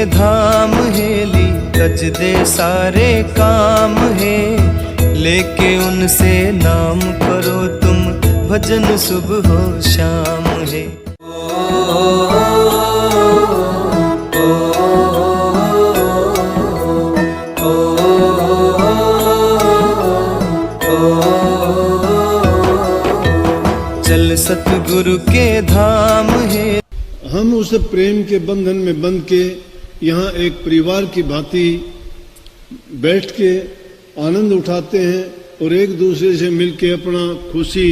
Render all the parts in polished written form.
धाम heli रज दे सारे काम है, लेके उनसे नाम करो तुम भजन सुबह हो शाम है। चल सतगुरु के धाम है। हम उस प्रेम के बंधन में बंध के यहाँ एक परिवार की भांति बैठ के आनंद उठाते हैं और एक दूसरे से मिलके अपना खुशी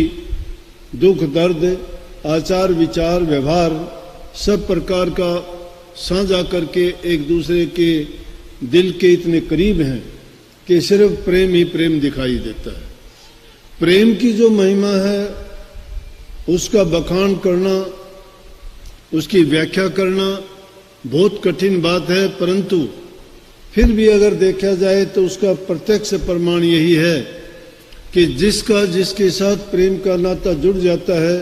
दुख दर्द आचार विचार व्यवहार सब प्रकार का साझा करके एक दूसरे के दिल के इतने करीब हैं कि सिर्फ प्रेम ही प्रेम दिखाई देता है। प्रेम की जो महिमा है उसका बखान करना, उसकी व्याख्या करना बहुत कठिन बात है, परंतु फिर भी अगर देखा जाए तो उसका प्रत्यक्ष प्रमाण यही है कि जिसका जिसके साथ प्रेम का नाता जुड़ जाता है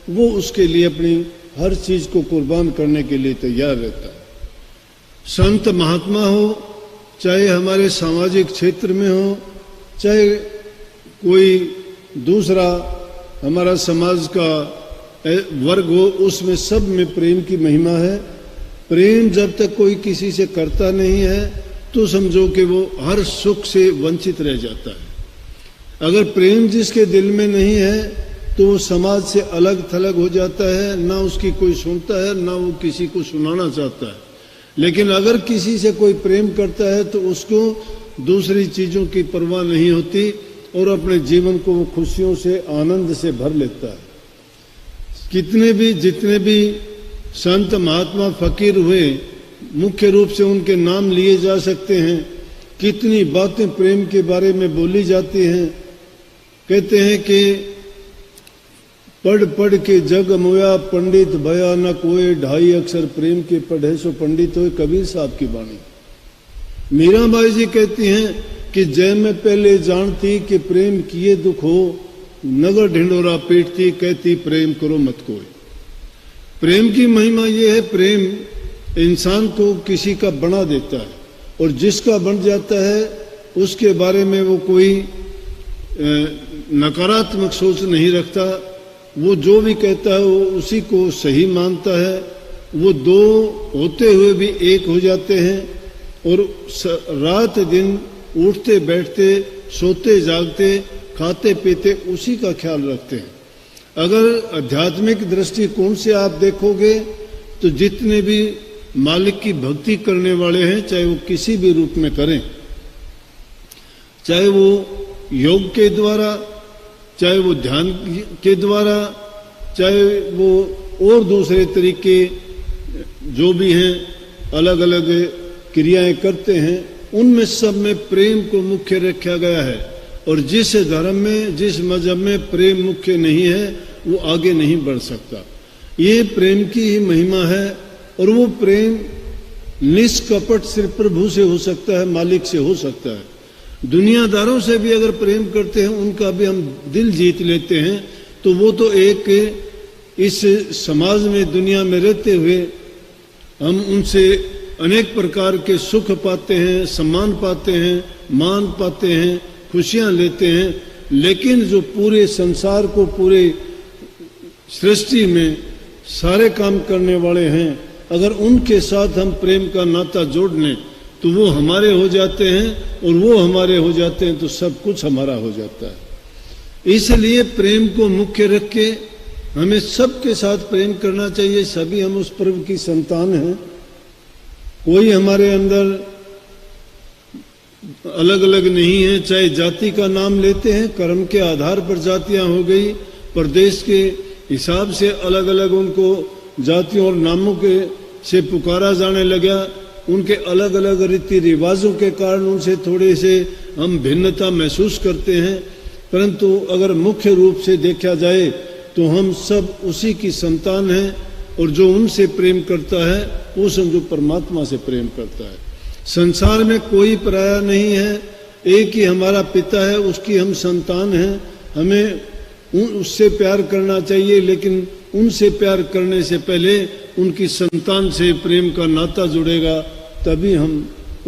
वो उसके लिए अपनी हर चीज को कुर्बान करने के लिए तैयार रहता है। संत महात्मा हो, चाहे हमारे सामाजिक क्षेत्र में हो, चाहे कोई दूसरा हमारा समाज का वर्ग हो, उसमें सब में प्रेम की महिमा है। प्रेम जब तक कोई किसी से करता नहीं है तो समझो कि वो हर सुख से वंचित रह जाता है। अगर प्रेम जिसके दिल में नहीं है तो वो समाज से अलग थलग हो जाता है, ना उसकी कोई सुनता है ना वो किसी को सुनाना चाहता है। लेकिन अगर किसी से कोई प्रेम करता है तो उसको दूसरी चीजों की परवाह नहीं होती और अपने जीवन को वो खुशियों से आनंद से भर लेता है। जितने भी संत महात्मा फकीर हुए, मुख्य रूप से उनके नाम लिए जा सकते हैं। कितनी बातें प्रेम के बारे में बोली जाती हैं। कहते हैं कि पढ़ पढ़ के जग मोया पंडित भया न कोई, 2.5 अक्षर प्रेम के पढ़े सो पंडित हो, कबीर साहब की वाणी। मीराबाई जी कहती हैं कि जय में पहले जानती कि प्रेम किए दुख हो, नगर ढिंडोरा पीटती कहती प्रेम करो मत कोई। प्रेम की महिमा ये है, प्रेम इंसान को किसी का बना देता है और जिसका बन जाता है उसके बारे में वो कोई नकारात्मक सोच नहीं रखता। वो जो भी कहता है वो उसी को सही मानता है। वो दो होते हुए भी एक हो जाते हैं और रात दिन उठते बैठते सोते जागते खाते पीते उसी का ख्याल रखते हैं। अगर आध्यात्मिक दृष्टिकोण से आप देखोगे तो जितने भी मालिक की भक्ति करने वाले हैं, चाहे वो किसी भी रूप में करें, चाहे वो योग के द्वारा, चाहे वो ध्यान के द्वारा, चाहे वो और दूसरे तरीके जो भी हैं अलग अलग क्रियाएं करते हैं, उनमें सब में प्रेम को मुख्य रखा गया है। और जिस धर्म में जिस मजहब में प्रेम मुख्य नहीं है वो आगे नहीं बढ़ सकता। ये प्रेम की ही महिमा है और वो प्रेम निष्कपट सिर्फ प्रभु से हो सकता है, मालिक से हो सकता है। दुनियादारों से भी अगर प्रेम करते हैं, उनका भी हम दिल जीत लेते हैं, तो वो तो एक इस समाज में दुनिया में रहते हुए हम उनसे अनेक प्रकार के सुख पाते हैं, सम्मान पाते हैं, मान पाते हैं, खुशियां लेते हैं। लेकिन जो पूरे संसार को, पूरे सृष्टि में सारे काम करने वाले हैं, अगर उनके साथ हम प्रेम का नाता जोड़ लें तो वो हमारे हो जाते हैं और वो हमारे हो जाते हैं तो सब कुछ हमारा हो जाता है। इसलिए प्रेम को मुख्य रख के हमें सबके साथ प्रेम करना चाहिए। सभी हम उस प्रभु की संतान हैं। कोई हमारे अंदर अलग अलग नहीं है। चाहे जाति का नाम लेते हैं, कर्म के आधार पर जातियां हो गई, प्रदेश के हिसाब से अलग अलग उनको जातियों और नामों के से पुकारा जाने लगा। उनके अलग अलग रीति रिवाजों के कारण उनसे थोड़े से हम भिन्नता महसूस करते हैं, परंतु अगर मुख्य रूप से देखा जाए तो हम सब उसी की संतान हैं और जो उनसे प्रेम करता है वो समझो परमात्मा से प्रेम करता है। संसार में कोई पराया नहीं है, एक ही हमारा पिता है, उसकी हम संतान हैं। हमें उससे प्यार करना चाहिए, लेकिन उनसे प्यार करने से पहले उनकी संतान से प्रेम का नाता जुड़ेगा तभी हम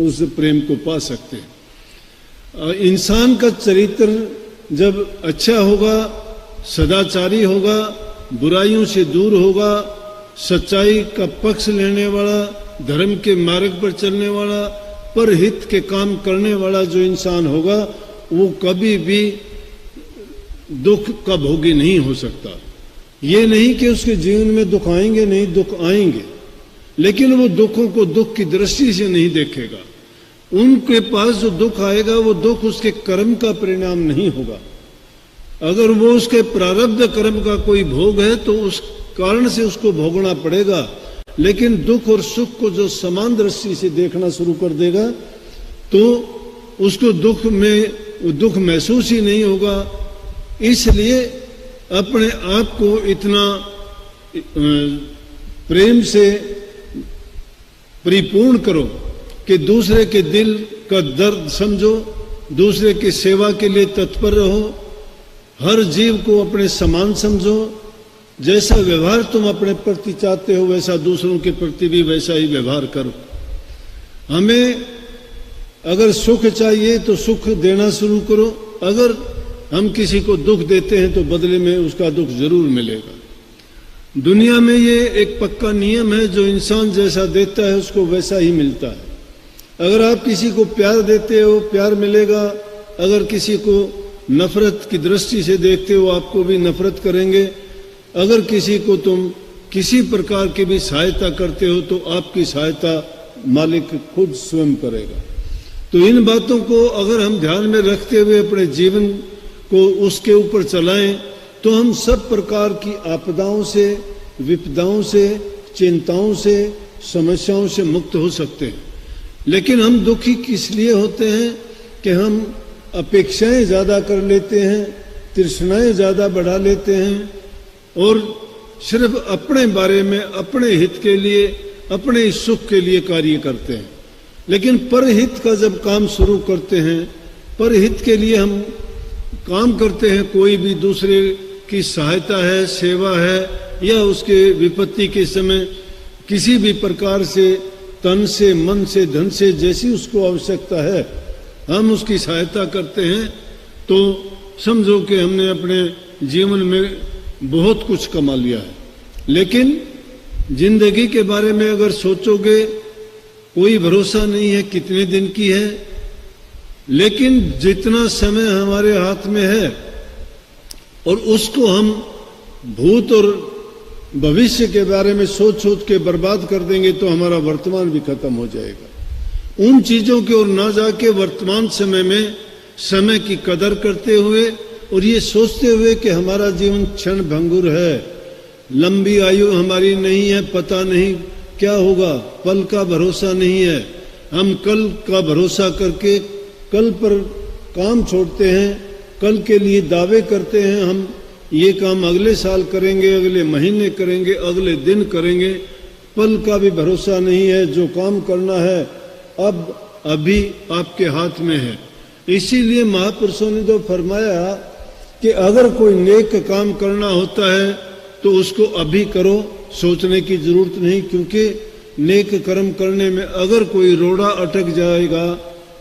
उस प्रेम को पा सकते हैं। इंसान का चरित्र जब अच्छा होगा, सदाचारी होगा, बुराइयों से दूर होगा, सच्चाई का पक्ष लेने वाला, धर्म के मार्ग पर चलने वाला, परहित के काम करने वाला जो इंसान होगा, वो कभी भी दुख का भोगी नहीं हो सकता। ये नहीं कि उसके जीवन में दुख आएंगे नहीं, दुख आएंगे, लेकिन वो दुखों को दुख की दृष्टि से नहीं देखेगा। उनके पास जो दुख आएगा वो दुख उसके कर्म का परिणाम नहीं होगा। अगर वो उसके प्रारब्ध कर्म का कोई भोग है तो उस कारण से उसको भोगना पड़ेगा, लेकिन दुख और सुख को जो समान दृष्टि से देखना शुरू कर देगा तो उसको दुख महसूस ही नहीं होगा। इसलिए अपने आप को इतना प्रेम से परिपूर्ण करो कि दूसरे के दिल का दर्द समझो, दूसरे की सेवा के लिए तत्पर रहो, हर जीव को अपने समान समझो। जैसा व्यवहार तुम अपने प्रति चाहते हो वैसा दूसरों के प्रति भी वैसा ही व्यवहार करो। हमें अगर सुख चाहिए तो सुख देना शुरू करो। अगर हम किसी को दुख देते हैं तो बदले में उसका दुख जरूर मिलेगा। दुनिया में ये एक पक्का नियम है, जो इंसान जैसा देता है उसको वैसा ही मिलता है। अगर आप किसी को प्यार देते हो प्यार मिलेगा, अगर किसी को नफरत की दृष्टि से देखते हो आपको भी नफरत करेंगे। अगर किसी को तुम किसी प्रकार की भी सहायता करते हो तो आपकी सहायता मालिक खुद स्वयं करेगा। तो इन बातों को अगर हम ध्यान में रखते हुए अपने जीवन को उसके ऊपर चलाएं तो हम सब प्रकार की आपदाओं से, विपदाओं से, चिंताओं से, समस्याओं से मुक्त हो सकते हैं। लेकिन हम दुखी किस लिए होते हैं कि हम अपेक्षाएं ज़्यादा कर लेते हैं, तृष्णाएं ज़्यादा बढ़ा लेते हैं और सिर्फ अपने बारे में, अपने हित के लिए, अपने सुख के लिए कार्य करते हैं। लेकिन परहित का जब काम शुरू करते हैं, परहित के लिए हम काम करते हैं, कोई भी दूसरे की सहायता है, सेवा है, या उसके विपत्ति के समय किसी भी प्रकार से तन से, मन से, धन से जैसी उसको आवश्यकता है हम उसकी सहायता करते हैं, तो समझो कि हमने अपने जीवन में बहुत कुछ कमा लिया है। लेकिन जिंदगी के बारे में अगर सोचोगे, कोई भरोसा नहीं है कितने दिन की है, लेकिन जितना समय हमारे हाथ में है और उसको हम भूत और भविष्य के बारे में सोच सोच के बर्बाद कर देंगे तो हमारा वर्तमान भी खत्म हो जाएगा। उन चीजों की ओर ना जाके वर्तमान समय में समय की कदर करते हुए और ये सोचते हुए कि हमारा जीवन क्षण भंगुर है, लंबी आयु हमारी नहीं है, पता नहीं क्या होगा, पल का भरोसा नहीं है, हम कल का भरोसा करके कल पर काम छोड़ते हैं, कल के लिए दावे करते हैं, हम ये काम अगले साल करेंगे, अगले महीने करेंगे, अगले दिन करेंगे, पल का भी भरोसा नहीं है। जो काम करना है अब अभी आपके हाथ में है। इसीलिए महापुरुषों ने तो फरमाया कि अगर कोई नेक काम करना होता है तो उसको अभी करो, सोचने की जरूरत नहीं, क्योंकि नेक कर्म करने में अगर कोई रोड़ा अटक जाएगा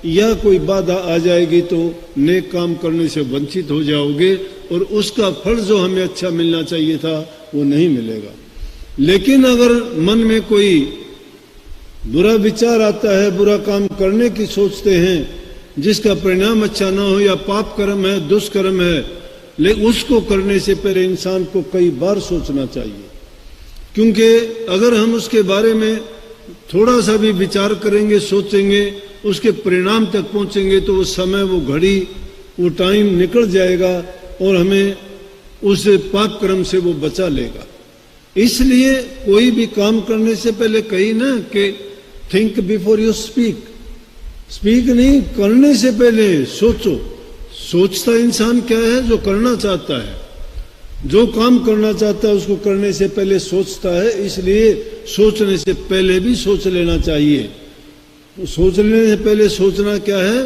या कोई बाधा आ जाएगी तो नेक काम करने से वंचित हो जाओगे और उसका फल जो हमें अच्छा मिलना चाहिए था वो नहीं मिलेगा। लेकिन अगर मन में कोई बुरा विचार आता है, बुरा काम करने की सोचते हैं, जिसका परिणाम अच्छा ना हो या पाप कर्म है, दुष्कर्म है, लेकिन उसको करने से पहले इंसान को कई बार सोचना चाहिए, क्योंकि अगर हम उसके बारे में थोड़ा सा भी विचार करेंगे, सोचेंगे, उसके परिणाम तक पहुंचेंगे तो वो समय, वो घड़ी, वो टाइम निकल जाएगा और हमें उस पाप कर्म से वो बचा लेगा। इसलिए कोई भी काम करने से पहले कही ना कि think before you speak, speak नहीं, करने से पहले सोचो। सोचता इंसान क्या है? जो करना चाहता है, जो काम करना चाहता है उसको करने से पहले सोचता है। इसलिए सोचने से पहले भी सोच लेना चाहिए। सोचने से पहले सोचना क्या है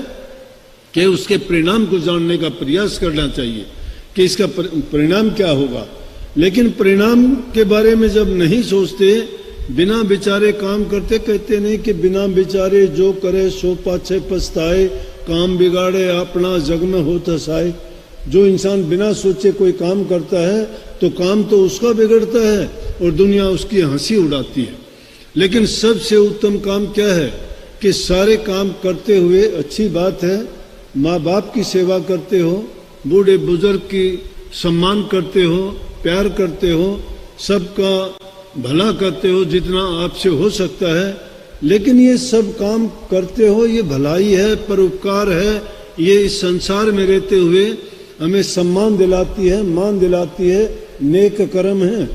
कि उसके परिणाम को जानने का प्रयास करना चाहिए कि इसका परिणाम क्या होगा। लेकिन परिणाम के बारे में जब नहीं सोचते, बिना विचारे काम करते, कहते नहीं कि बिना विचारे जो करे सो पाछे पछताए, काम बिगाड़े अपना जग में हो हसाए। जो इंसान बिना सोचे कोई काम करता है तो काम तो उसका बिगड़ता है और दुनिया उसकी हंसी उड़ाती है। लेकिन सबसे उत्तम काम क्या है कि सारे काम करते हुए अच्छी बात है, माँ बाप की सेवा करते हो, बूढ़े बुजुर्ग की सम्मान करते हो, प्यार करते हो, सबका भला करते हो जितना आपसे हो सकता है। लेकिन ये सब काम करते हो, ये भलाई है, परोपकार है, ये इस संसार में रहते हुए हमें सम्मान दिलाती है, मान दिलाती है, नेक कर्म है,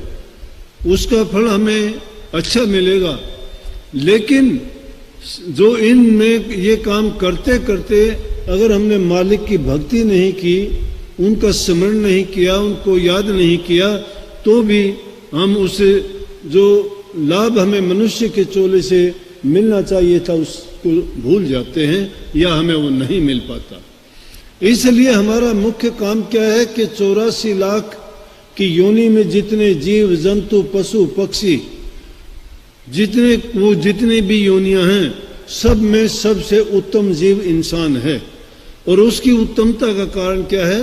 उसका फल हमें अच्छा मिलेगा। लेकिन जो इनमें ये काम करते करते अगर हमने मालिक की भक्ति नहीं की, उनका स्मरण नहीं किया, उनको याद नहीं किया, तो भी हम उसे जो लाभ हमें मनुष्य के चोले से मिलना चाहिए था उसको भूल जाते हैं या हमें वो नहीं मिल पाता। इसलिए हमारा मुख्य काम क्या है कि 84 लाख की योनि में जितने जीव जंतु पशु पक्षी जितनी भी योनियां हैं, सब में सबसे उत्तम जीव इंसान है। और उसकी उत्तमता का कारण क्या है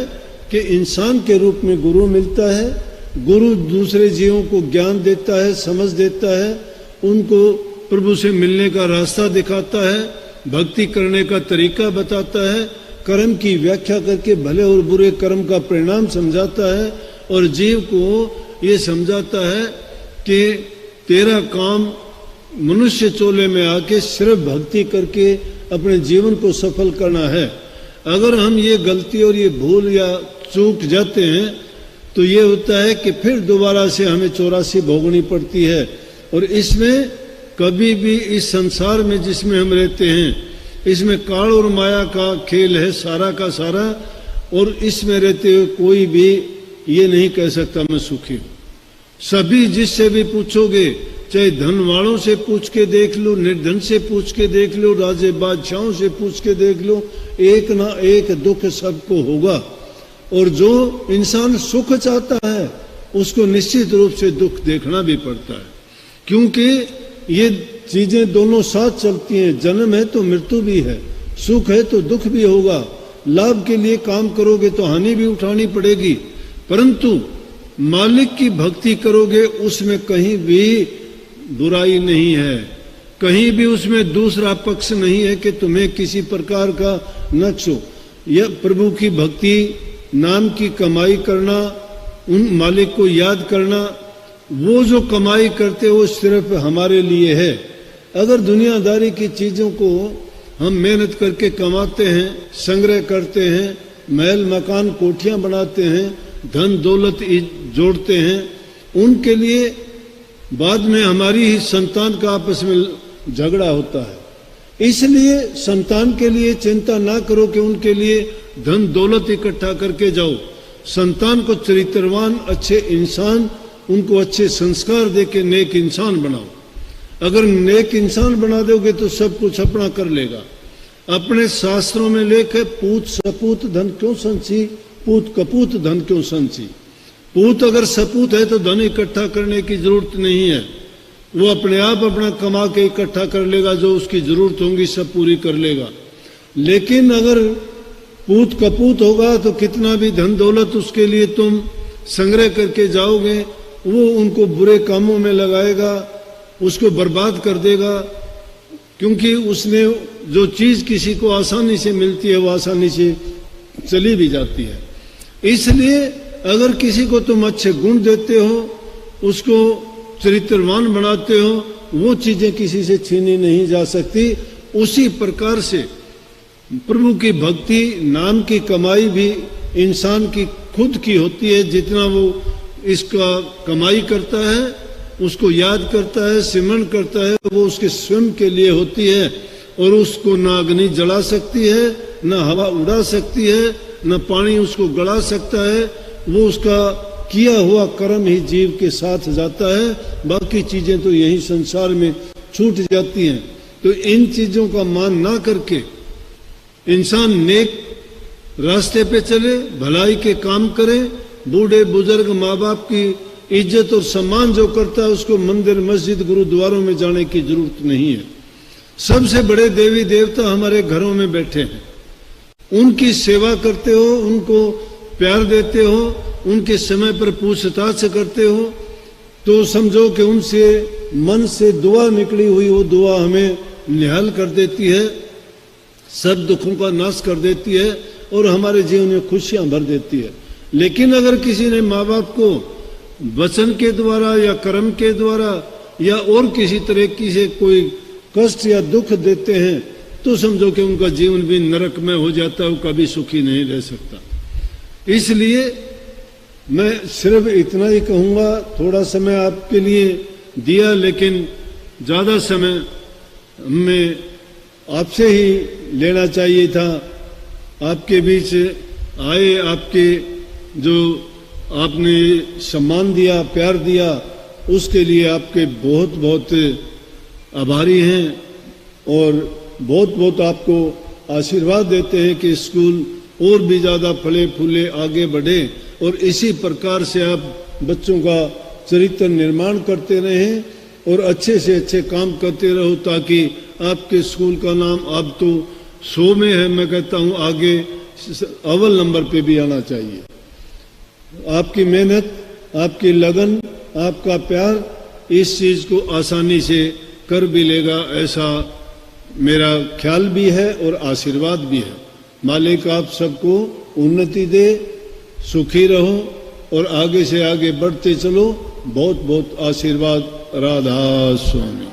कि इंसान के रूप में गुरु मिलता है। गुरु दूसरे जीवों को ज्ञान देता है, समझ देता है, उनको प्रभु से मिलने का रास्ता दिखाता है, भक्ति करने का तरीका बताता है, कर्म की व्याख्या करके भले और बुरे कर्म का परिणाम समझाता है और जीव को ये समझाता है कि तेरा काम मनुष्य चोले में आके सिर्फ भक्ति करके अपने जीवन को सफल करना है। अगर हम ये गलती और ये भूल या चूक जाते हैं तो ये होता है कि फिर दोबारा से हमें 84 भोगनी पड़ती है। और इसमें कभी भी इस संसार में जिसमें हम रहते हैं, इसमें काल और माया का खेल है सारा का सारा। और इसमें रहते हुए कोई भी ये नहीं कह सकता मैं सुखी हूँ। सभी जिससे भी पूछोगे, चाहे धन वालों से पूछ के देख लो, निर्धन से पूछ के देख लो, राजे बादशाहों से पूछ के देख लो, एक ना एक दुख सबको होगा। और जो इंसान सुख चाहता है उसको निश्चित रूप से दुख देखना भी पड़ता है, क्योंकि ये चीजें दोनों साथ चलती हैं। जन्म है तो मृत्यु भी है, सुख है तो दुख भी होगा। लाभ के लिए काम करोगे तो हानि भी उठानी पड़ेगी, परंतु मालिक की भक्ति करोगे उसमें कहीं भी बुराई नहीं है, कहीं भी उसमें दूसरा पक्ष नहीं है कि तुम्हें किसी प्रकार का नक्श हो। यह प्रभु की भक्ति, नाम की कमाई करना, उन मालिक को याद करना, वो जो कमाई करते वो सिर्फ हमारे लिए है। अगर दुनियादारी की चीजों को हम मेहनत करके कमाते हैं, संग्रह करते हैं, महल मकान कोठियां बनाते हैं, धन दौलत जोड़ते हैं, उनके लिए बाद में हमारी ही संतान का आपस में झगड़ा होता है। इसलिए संतान के लिए चिंता ना करो कि उनके लिए धन दौलत इकट्ठा करके जाओ। संतान को चरित्रवान अच्छे इंसान, उनको अच्छे संस्कार देके नेक इंसान बनाओ। अगर नेक इंसान बना दोगे तो सब कुछ अपना कर लेगा। अपने शास्त्रों में लेख है, पूत सपूत धन क्यों संची, पूत कपूत धन क्यों संची। पूत अगर सपूत है तो धन इकट्ठा करने की जरूरत नहीं है, वो अपने आप अपना कमा के इकट्ठा कर लेगा, जो उसकी जरूरत होगी सब पूरी कर लेगा। लेकिन अगर पूत कपूत होगा तो कितना भी धन दौलत उसके लिए तुम संग्रह करके जाओगे, वो उनको बुरे कामों में लगाएगा, उसको बर्बाद कर देगा। क्योंकि उसने जो चीज किसी को आसानी से मिलती है वो आसानी से चली भी जाती है। इसलिए अगर किसी को तुम अच्छे गुण देते हो, उसको चरित्रवान बनाते हो, वो चीजें किसी से छीनी नहीं जा सकती। उसी प्रकार से प्रभु की भक्ति, नाम की कमाई भी इंसान की खुद की होती है। जितना वो इसका कमाई करता है, उसको याद करता है, सिमरण करता है, वो उसके स्वयं के लिए होती है। और उसको ना अग्नि जला सकती है, ना हवा उड़ा सकती है, ना पानी उसको गला सकता है। वो उसका किया हुआ कर्म ही जीव के साथ जाता है। बाकी चीजें तो यही संसार में छूट जाती हैं। तो इन चीजों का मान ना करके इंसान नेक रास्ते पे चले, भलाई के काम करे, बूढ़े बुजुर्ग माँ बाप की इज्जत और सम्मान जो करता है उसको मंदिर मस्जिद गुरुद्वारों में जाने की जरूरत नहीं है। सबसे बड़े देवी देवता हमारे घरों में बैठे हैं, उनकी सेवा करते हो, उनको प्यार देते हो, उनके समय पर पूछताछ करते हो, तो समझो कि उनसे मन से दुआ निकली हुई वो दुआ हमें निहाल कर देती है, सब दुखों का नाश कर देती है और हमारे जीवन में खुशियां भर देती है। लेकिन अगर किसी ने माँ बाप को वचन के द्वारा या कर्म के द्वारा या और किसी तरह की से कोई कष्ट या दुख देते हैं तो समझो कि उनका जीवन भी नरक में हो जाता है, वो कभी सुखी नहीं रह सकता। इसलिए मैं सिर्फ इतना ही कहूँगा, थोड़ा समय आपके लिए दिया लेकिन ज़्यादा समय हमें आपसे ही लेना चाहिए था। आपके बीच आए, आपके जो आपने सम्मान दिया, प्यार दिया, उसके लिए आपके बहुत बहुत आभारी हैं और बहुत बहुत आपको आशीर्वाद देते हैं कि स्कूल और भी ज़्यादा फले फूले आगे बढ़े और इसी प्रकार से आप बच्चों का चरित्र निर्माण करते रहें और अच्छे से अच्छे काम करते रहो, ताकि आपके स्कूल का नाम अब तो 100 में है, मैं कहता हूँ आगे अव्वल नंबर पे भी आना चाहिए। आपकी मेहनत, आपकी लगन, आपका प्यार इस चीज़ को आसानी से कर भी लेगा, ऐसा मेरा ख्याल भी है और आशीर्वाद भी है। मालिक आप सबको उन्नति दे, सुखी रहो और आगे से आगे बढ़ते चलो। बहुत बहुत आशीर्वाद। राधा स्वामी।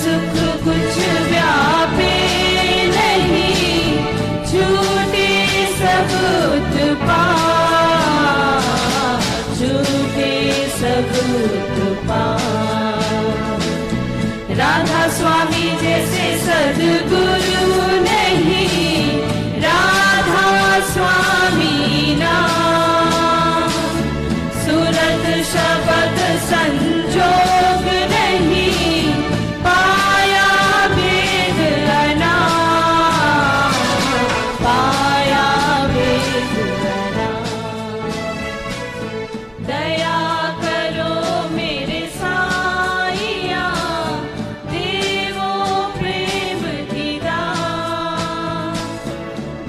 सुख स्वामी जैसे सद्गुरु नहीं, राधा स्वामी नाम। सूरत शब्द संजोग नहीं, पाया वेद अनाम, पाया वेद अनाम। दया करो मेरे साईया, देवो प्रेम की दान।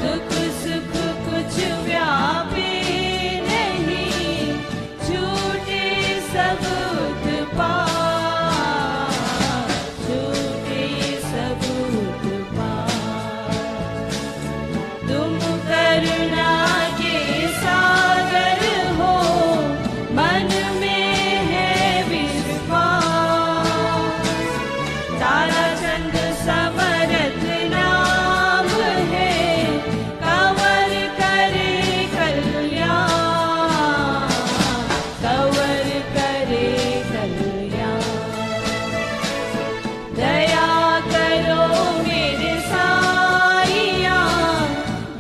दुख सुख कुछ व्यापे नहीं, छूटे सब उत्पात, छूटे सब उत्पात। तुम करुणा के सागर हो, मन में है विश्वास। तारा चंद समरथ नाम है, कंवर करे कल्याण, कंवर करे कल्याण। दया करो मेरे साईया,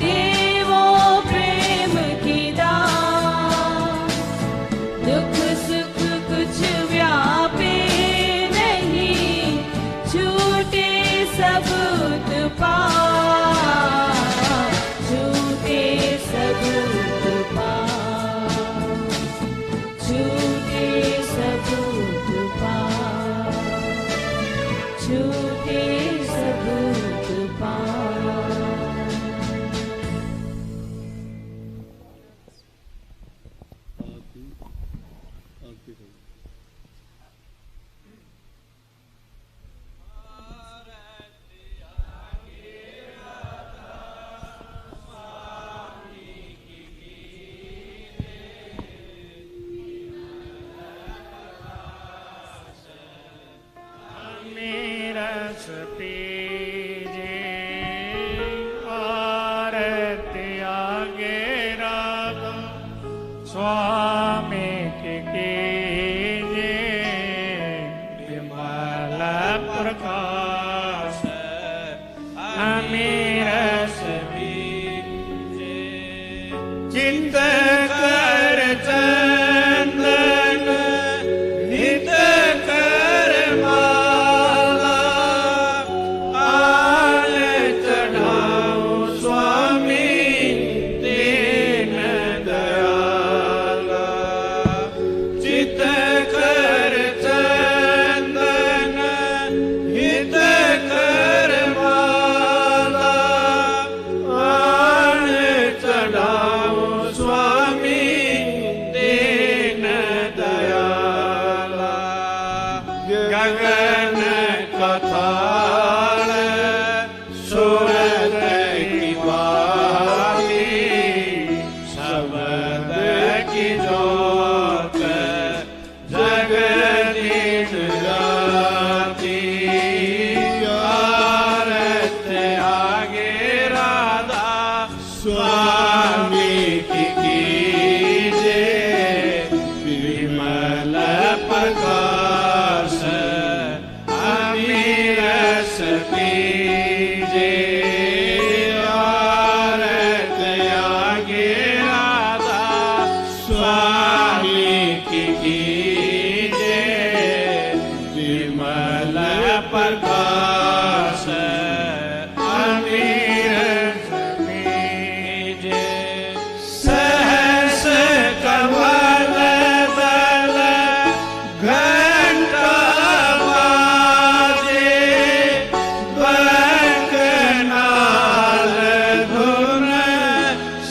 देवो प्रेम की दान। दुख सुख कुछ व्यापे नहीं, छूटे सब उत्पात, छूटे सब उत्पात, छूटे सब उत्पात, छूटे सब उत्पात। रस पीजे आरती आगे राधा स्वामी की कीजे। विमल प्रकाश हमें रस पीजे। चिंत कर चंदन नित कर माला, आल चढ़ाओ स्वामी दीन दयाला। चित कर चंदन हित कर माला, आल चढ़ाओ स्वामी दीन दयाला। गगन कथाल सूरत की बाती, शब्द की जोत जगदीश जाती। आरत आगे राधा स्वामी की कीजे। विमल प्रकाश हमें रस पीजे। आरत आगे राधा स्वामी की कीजे। विमल प्रकाश हमें रस पीजे। सहस कमल दल घंटा बाजे, बंकनाल धुन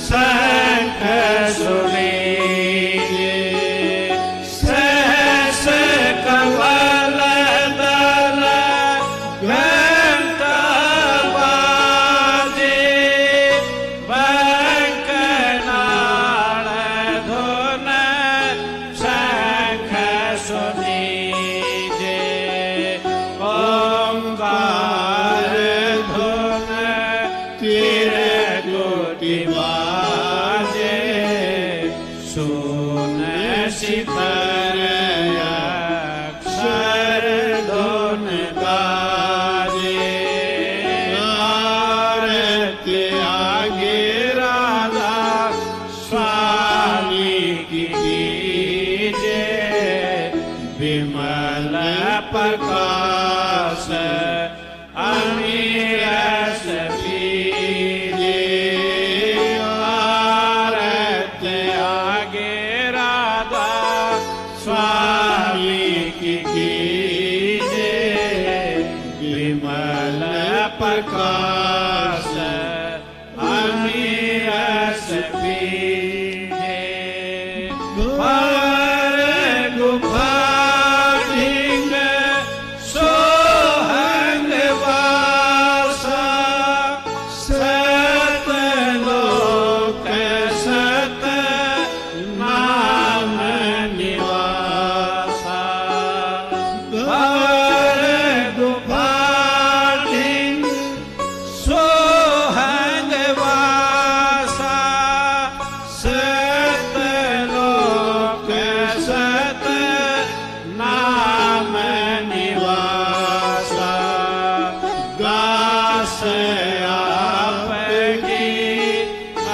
शंख सुनीजे। सहस कमल दल घंटा बाजे, बंकनाल धुन शंख सुनीजे। ओंकार धुन तीर कोटि बाजे, सुन शिखर अक्षर धुन गाजे। विमल प्रकाश अमीरस पीजे पर गुफा ढिंग सोहंग वासा सत लोक सत नाम निवासा पर गुफा ढिंग सोहंग वासा सत लोक सत नाम निवासा दास आपकी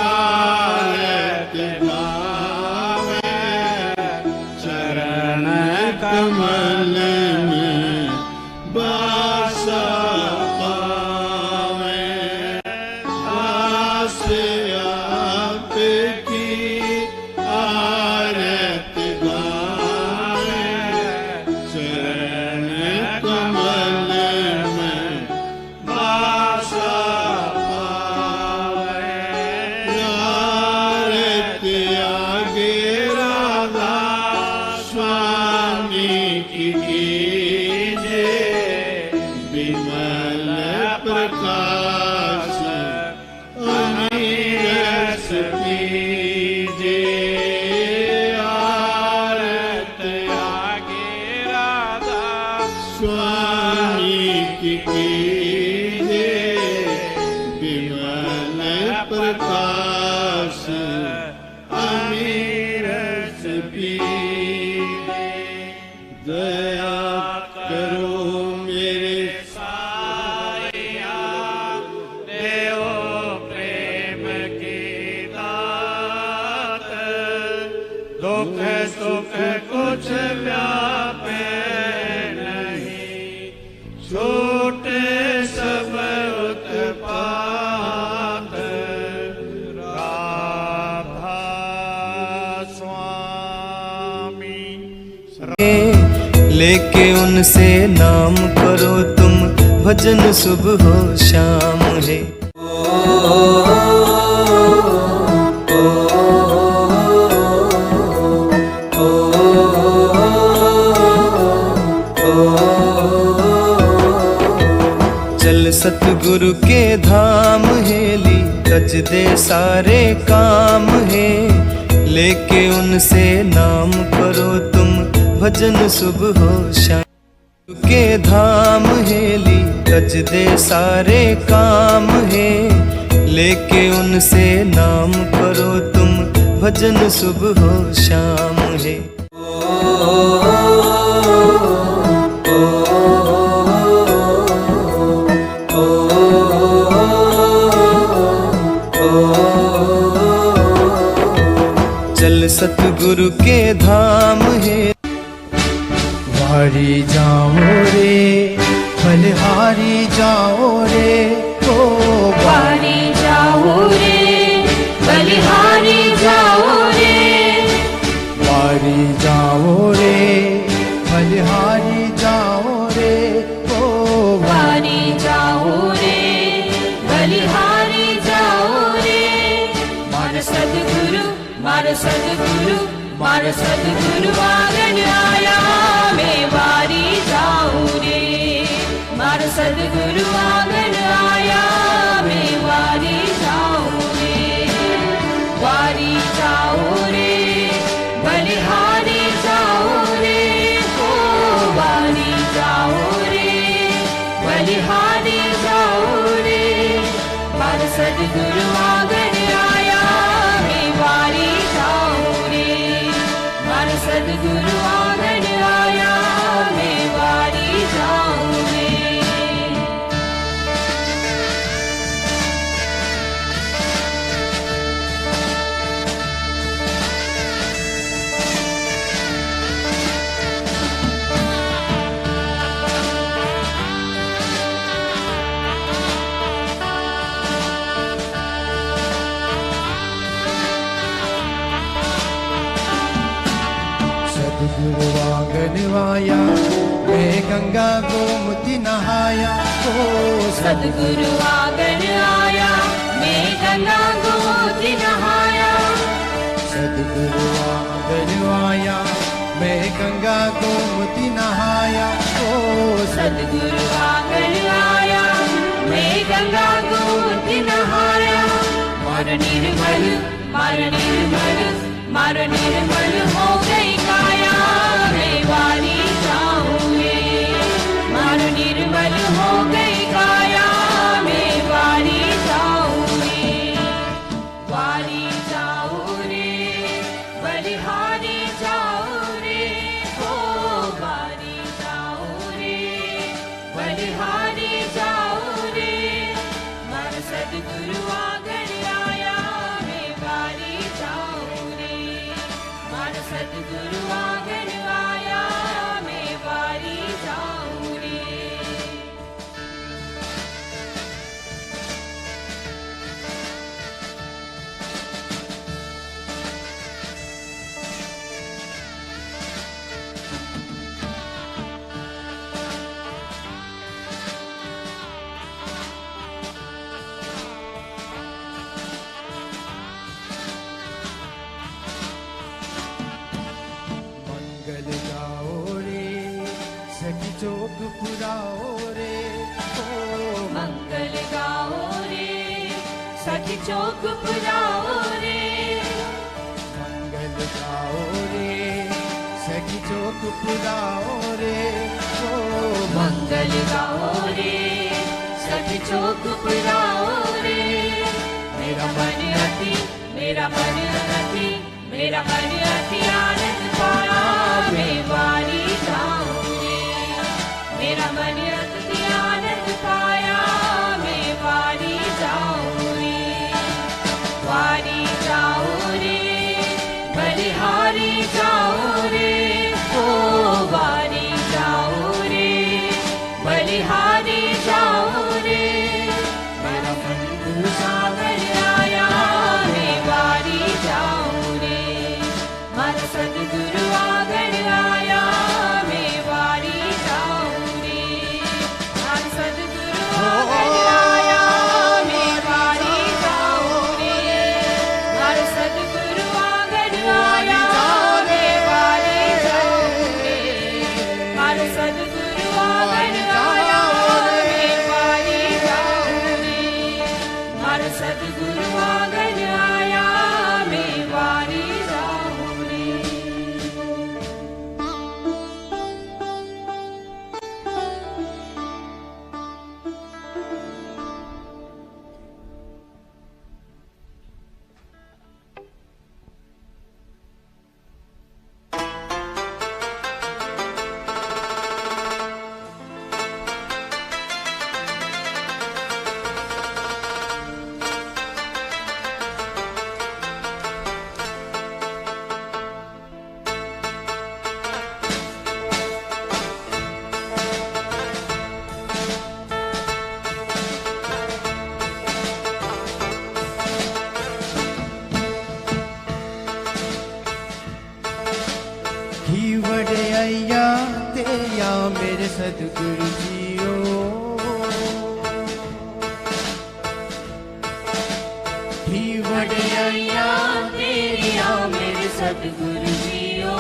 आरत गावे चरण कमल में बासा पावे दास आपकी आरत गावे चरण कमल में बासा पावे आरत आगे राधा स्वामी की कीजे विमल प्रकाश अमीरस पीजे आरत आगे राधा स्वामी की कीजे विमल प्रकाश अमीरस पीजे दया करो मेरे साईया देओ प्रेम की दात दुख सुख कुछ व्यापे नहीं छूटे सब उत्पात राधा स्वामी लेके उनसे नाम करो तुम भजन सुबह हो शाम है। चल सतगुरु के धाम हेली तज दे सारे काम है। लेके उनसे नाम करो तुम भजन सुबह हो शाम के धाम हेली तज दे सारे काम है। लेके उनसे नाम करो तुम भजन सुबह हो शाम है। चल सतगुरु के धाम है। वारी जाओ रे बलिहारी जाओ रे ओ वारी जाओ रे बलिहारी जाओ रे वारी जाओ रे बलिहारी जाओ रे ओ वारी जाओ रे बलिहारी जाओ रे मार सदगुरु मार सदगुरु मार सदगुरु आंगन आया मैं वारी जाऊं रे मार सदगुरु आंगन आया मैं वारी जाऊं रे वारी जाओ रे बलिहारी जाओ रे ओ वारी जाओ रे बलिहारी जाओ रे मार सदगुरु आंगन आया मैं वारी जाऊं रे मार सदगुरु आंगन आया मैं वारी जाऊं रे। सदगुरु आंगन आया मैं गंगा गोमती नहाया। ओ सतगुरु आंगन आया, मैं गंगा गोमती नहाया। सतगुरु आंगन आया, मैं गंगा गोमती नहाया। ओ सतगुरु आंगन आया, मैं गंगा गोमती नहाया। मार निर्मल, मार निर्मल, मार निर्मल हो गई काया, मैं वारी जाऊं रे। मार निर्मल हो गई काया, मैं वारी जाऊं रे। वारी जाऊं रे, बलिहारी जाऊं रे। हो वारी जाऊं रे, बलिहारी जाऊं रे। मार सतगुरु आंगन आया, मैं वारी जाऊं रे। मार सतगुरु आंगन आया, मैं वारी जाऊं रे। मंगल गाओ रे, सखी चौक पुराओ रे। ओ मंगल गाओ रे, सखी चौक पुराओ रे। मंगल गाओ रे, सखी चौक पुराओ रे। ओ मंगल गाओ रे, सखी चौक पुराओ रे। मेरा मन अति, मेरा मन अति, मेरा मन अति आनंद पाया, मैं वारी जाऊं रे। मेरा मन अति आनंद पाया, मैं वारी जाऊं रे। वारी जाऊं रे, बलिहारी जाऊं रे। ओ वारी जाऊं रे, बलिहारी जाऊं रे। मेरा मन सागर आया, मैं वारी जाऊं रे। मार सतगुरु आंगन आया, मैं वारी जाऊं रे। मार सतगुरु आंगन आया, मैं वारी जाऊं रे। मार सतगुरु आंगन आया, मैं वारी जाऊं रे। मार सतगुरु आंगन आया, मैं वारी जाऊं रे। मार सतगुरु आंगन आया, मैं वारी जाऊं रे। ही वड़े अय्या तेया मेरे सतगुरु जियो। ही वड़े अय्या तेरिया मेरे सतगुरु जियो।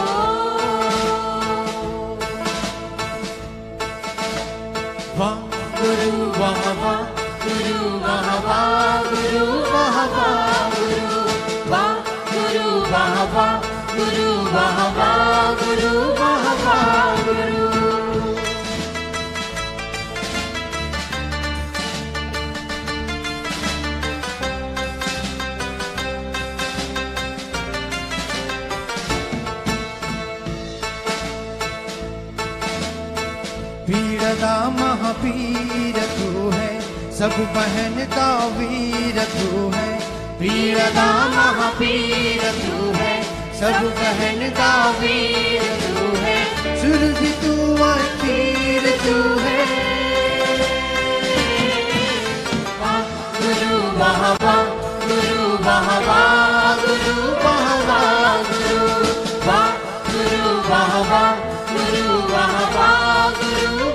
वाह गुरु वाह वाह, गुरु वाह वाह, गुरु वाह वाह, गुरु वाह, गुरु वाह वाह, गुरु वाह वाह, गुरु वाह वाह, गुरु। पीर दा महापीर तू है, सब बहन का वीर तू है। पीर दा महापीर तू है, सब बहन का वीर तू है। सूरज तू और पीर तू है। गुरु वाह वाह, गुरु वाह वाह, गुरु वाह वाह, गुरु वाह, गुरु वाह वाह, गुरु वाह वाह, गुरु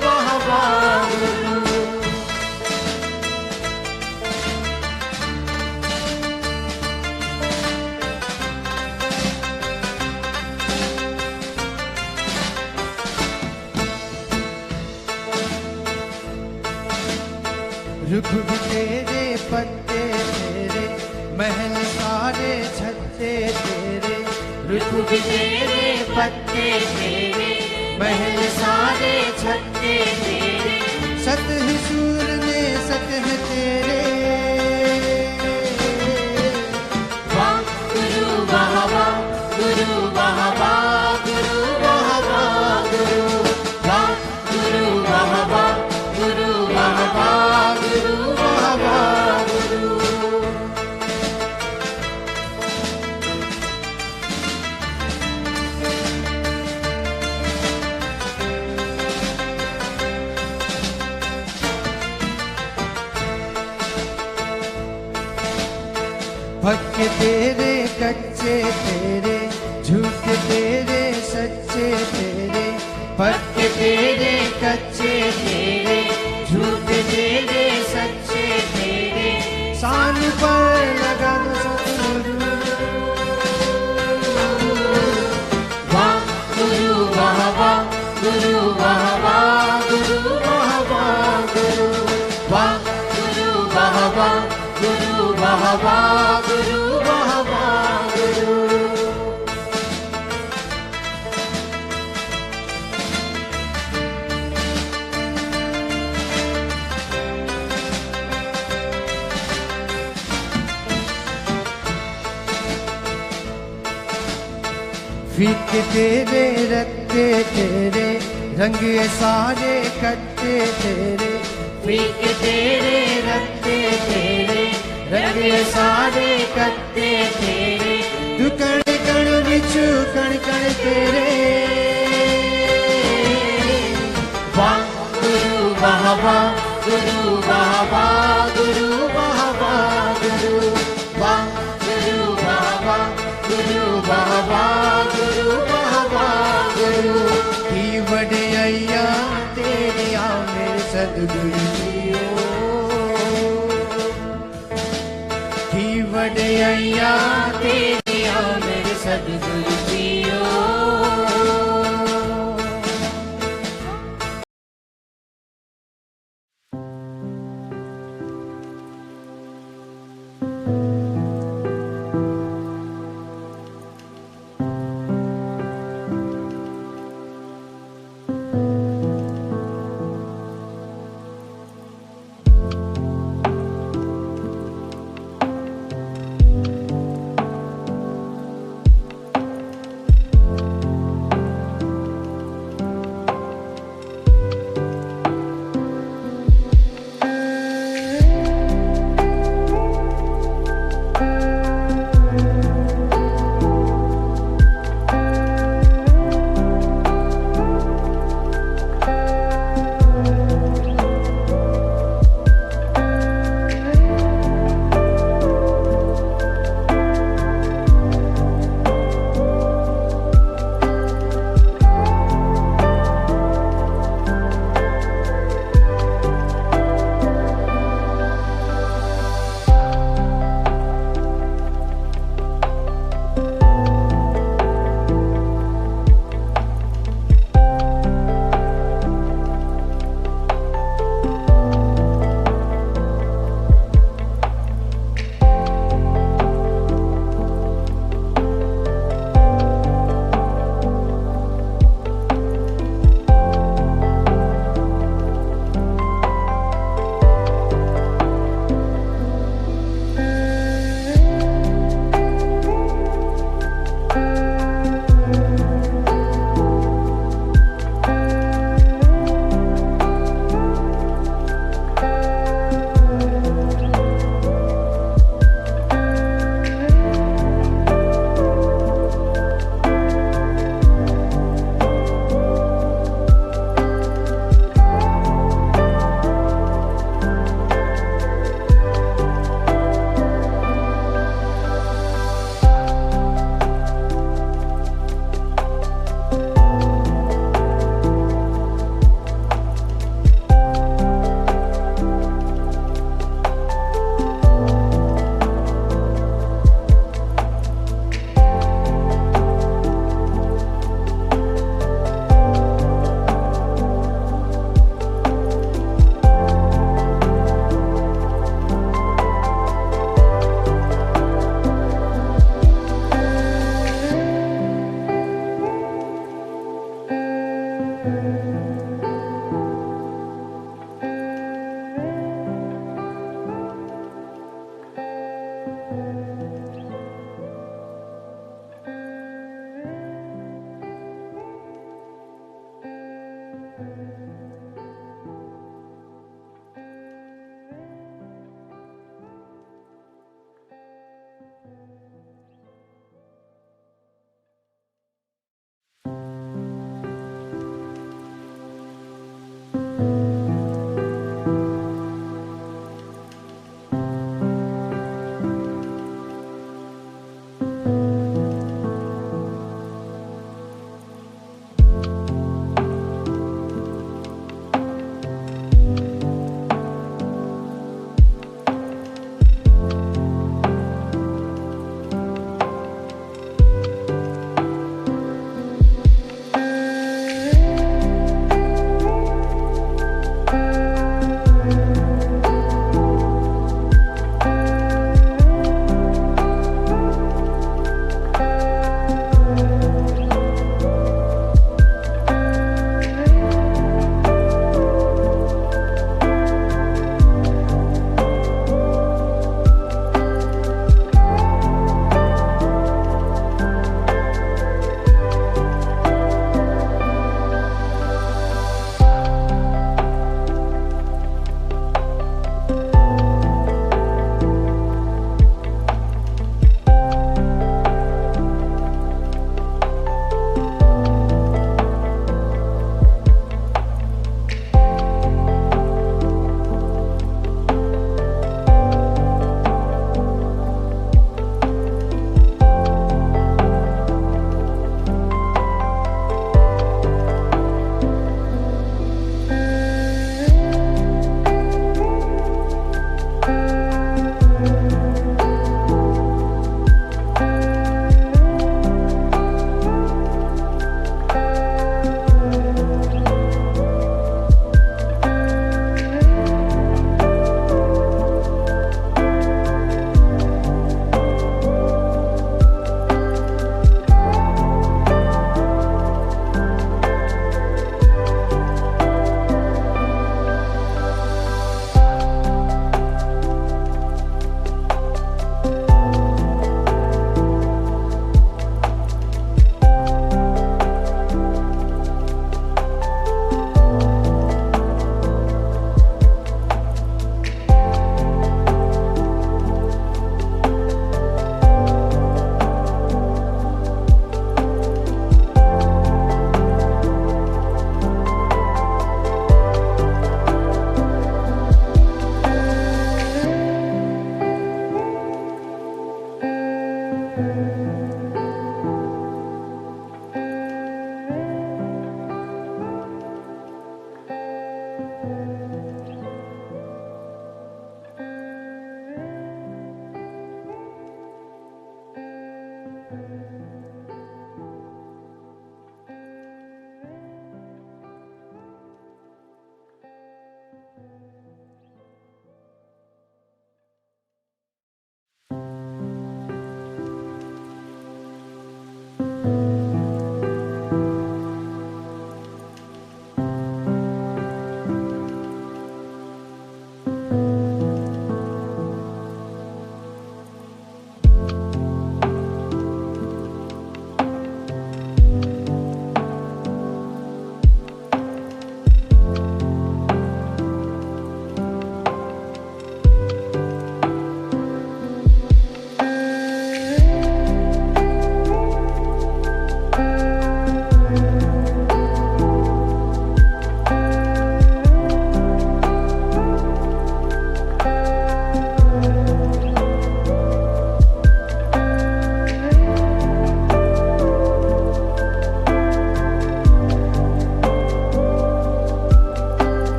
रुख भी तेरे पत्ते तेरे, महल सारे छत्ते तेरे। रुख भी तेरे पत्ते तेरे, महल सारे छत्ते तेरे। सत है सूर ने सत है तेरे। वाह गुरु वाह वाह गुरु वाह वाह गुरु वाह वाह गुरु वाह गुरु वाह वाह गुरु वाह वाह गुरु वाह वाह गुरु। पक्के तेरे कच्चे तेरे, झूठे तेरे सच्चे तेरे। पक्के तेरे कच्चे तेरे, झूठे तेरे सच्चे तेरे। शान पर लगा दो सतगुरु। वाह गुरु वाह वाह गुरु वाह वाह गुरु वाह वाह गुरु वाह गुरु वाह वाह गुरु वाह वाह गुरु वाह वाह गुरु। फीके तेरे रत्ते तेरे, रंग ये सारे कट्टे तेरे। फीके तेरे रत्ते तेरे, रंग सारे कत्ते तेरे। तू कण कण बिछु कण कण तेरे। वाह गुरु वाह वाह गुरु वाह वाह गुरु वाह वाह गुरु वाह गुरु वाह वाह गुरु वाह वाह गुरु वाह वाह गुरु। की वड्याइया तेरिया मेरे सतगुरु जीओ। की वड्याइया तेरिया मेरे सद्गुरु जियो।